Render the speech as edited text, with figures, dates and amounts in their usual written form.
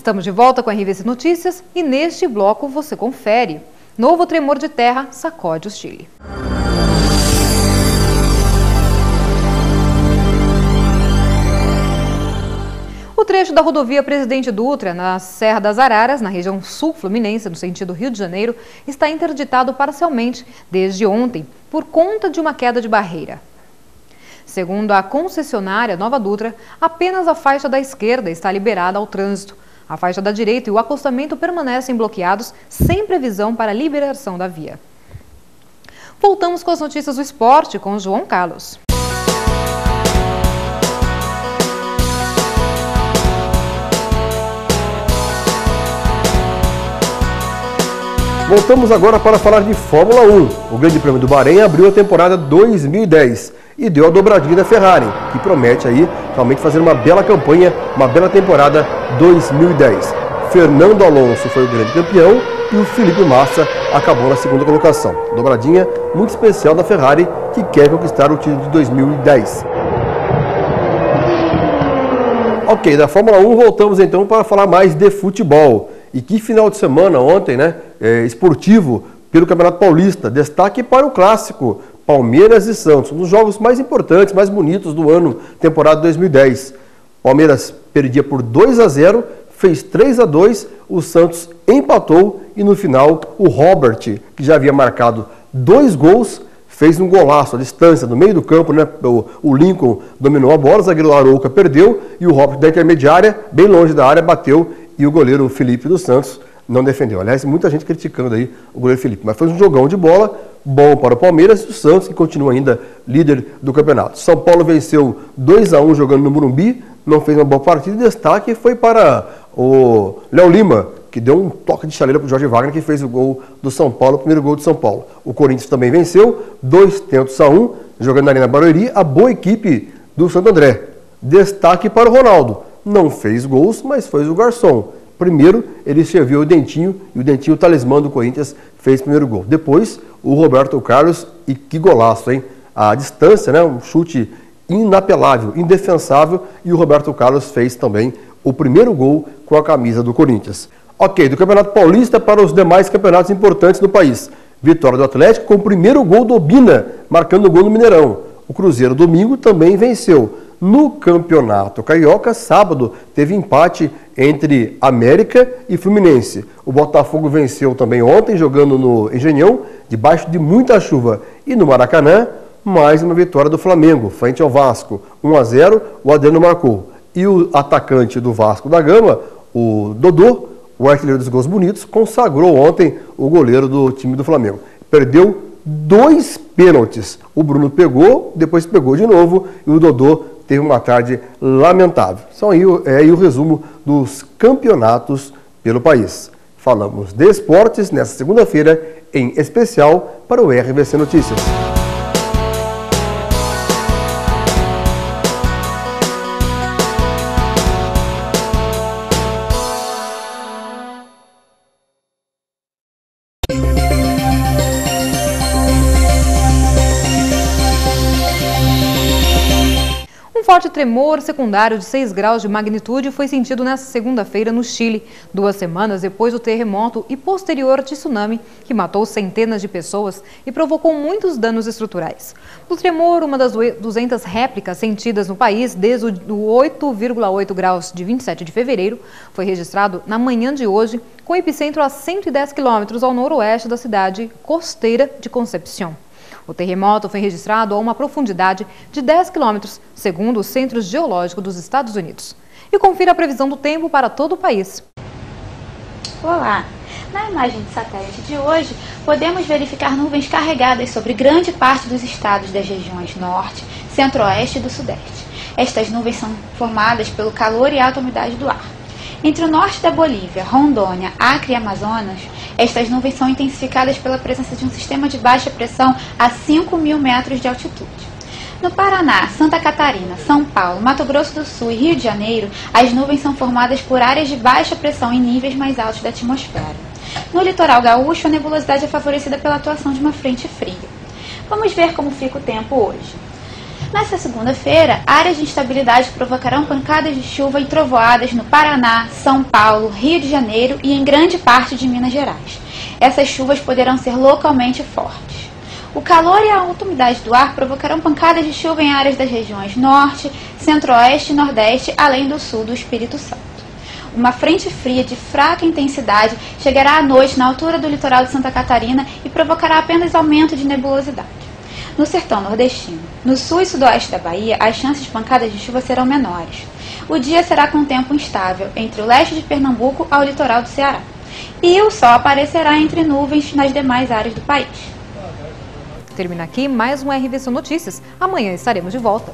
Estamos de volta com a RVC Notícias e neste bloco você confere. Novo tremor de terra sacode o Chile. O trecho da rodovia Presidente Dutra, na Serra das Araras, na região sul fluminense, no sentido Rio de Janeiro, está interditado parcialmente desde ontem por conta de uma queda de barreira. Segundo a concessionária Nova Dutra, apenas a faixa da esquerda está liberada ao trânsito. A faixa da direita e o acostamento permanecem bloqueados sem previsão para a liberação da via. Voltamos com as notícias do esporte com João Carlos. Voltamos agora para falar de Fórmula 1. O Grande Prêmio do Bahrein abriu a temporada 2010 e deu a dobradinha da Ferrari, que promete aí realmente fazer uma bela campanha, uma bela temporada 2010. Fernando Alonso foi o grande campeão e o Felipe Massa acabou na segunda colocação. Dobradinha muito especial da Ferrari, que quer conquistar o título de 2010. Ok, da Fórmula 1 voltamos então para falar mais de futebol. E que final de semana ontem, né, esportivo pelo Campeonato Paulista. Destaque para o clássico Palmeiras e Santos, um dos jogos mais importantes, mais bonitos do ano, temporada 2010. Palmeiras perdia por 2-0, fez 3-2, o Santos empatou e no final o Robert, que já havia marcado 2 gols, fez um golaço à distância, no meio do campo, né? O Lincoln dominou a bola, o zagueiro Arouca perdeu e o Robert da intermediária, bem longe da área, bateu e o goleiro Felipe dos Santos não defendeu. Aliás, muita gente criticando aí o goleiro Felipe, mas foi um jogão de bola bom para o Palmeiras e o Santos, que continua ainda líder do campeonato. São Paulo venceu 2-1 jogando no Morumbi, não fez uma boa partida, e destaque foi para o Léo Lima, que deu um toque de chaleira para o Jorge Wagner, que fez o gol do São Paulo, o primeiro gol do São Paulo. O Corinthians também venceu, 2-1, jogando na Arena Barueri, a boa equipe do Santo André. Destaque para o Ronaldo. Não fez gols, mas fez o garçom. Primeiro, ele serviu o Dentinho, e o Dentinho, o talismã do Corinthians, fez o primeiro gol. Depois, o Roberto Carlos, e que golaço, hein? A distância, né? Um chute inapelável, indefensável, e o Roberto Carlos fez também o primeiro gol com a camisa do Corinthians. Ok, do Campeonato Paulista para os demais campeonatos importantes do país. Vitória do Atlético com o primeiro gol do Obina, marcando o gol no Mineirão. O Cruzeiro, domingo, também venceu. No Campeonato Carioca, sábado, teve empate entre América e Fluminense. O Botafogo venceu também ontem, jogando no Engenhão, debaixo de muita chuva. E no Maracanã, mais uma vitória do Flamengo, frente ao Vasco. 1-0, o Adriano marcou. E o atacante do Vasco da Gama, o Dodô, o artilheiro dos gols bonitos, consagrou ontem o goleiro do time do Flamengo. Perdeu 2 pênaltis. O Bruno pegou, depois pegou de novo, e o Dodô teve uma tarde lamentável. Então aí o resumo dos campeonatos pelo país. Falamos de esportes nesta segunda-feira, em especial para o RVC Notícias. Um forte tremor secundário de 6 graus de magnitude foi sentido nesta segunda-feira no Chile, 2 semanas depois do terremoto e posterior tsunami que matou centenas de pessoas e provocou muitos danos estruturais. O tremor, uma das 200 réplicas sentidas no país desde o 8,8 graus de 27 de fevereiro, foi registrado na manhã de hoje, com epicentro a 110 quilômetros ao noroeste da cidade costeira de Concepción. O terremoto foi registrado a uma profundidade de 10 quilômetros, segundo o Centro Geológico dos Estados Unidos. E confira a previsão do tempo para todo o país. Olá! Na imagem de satélite de hoje, podemos verificar nuvens carregadas sobre grande parte dos estados das regiões Norte, Centro-Oeste e do Sudeste. Estas nuvens são formadas pelo calor e alta umidade do ar. Entre o norte da Bolívia, Rondônia, Acre e Amazonas, estas nuvens são intensificadas pela presença de um sistema de baixa pressão a 5.000 metros de altitude. No Paraná, Santa Catarina, São Paulo, Mato Grosso do Sul e Rio de Janeiro, as nuvens são formadas por áreas de baixa pressão em níveis mais altos da atmosfera. No litoral gaúcho, a nebulosidade é favorecida pela atuação de uma frente fria. Vamos ver como fica o tempo hoje. Nesta segunda-feira, áreas de instabilidade provocarão pancadas de chuva e trovoadas no Paraná, São Paulo, Rio de Janeiro e em grande parte de Minas Gerais. Essas chuvas poderão ser localmente fortes. O calor e a alta umidade do ar provocarão pancadas de chuva em áreas das regiões Norte, Centro-Oeste e Nordeste, além do Sul do Espírito Santo. Uma frente fria de fraca intensidade chegará à noite na altura do litoral de Santa Catarina e provocará apenas aumento de nebulosidade. No sertão nordestino, no sul e sudoeste da Bahia, as chances de pancadas de chuva serão menores. O dia será com tempo instável entre o leste de Pernambuco ao litoral do Ceará. E o sol aparecerá entre nuvens nas demais áreas do país. Termina aqui mais um RVC Notícias. Amanhã estaremos de volta.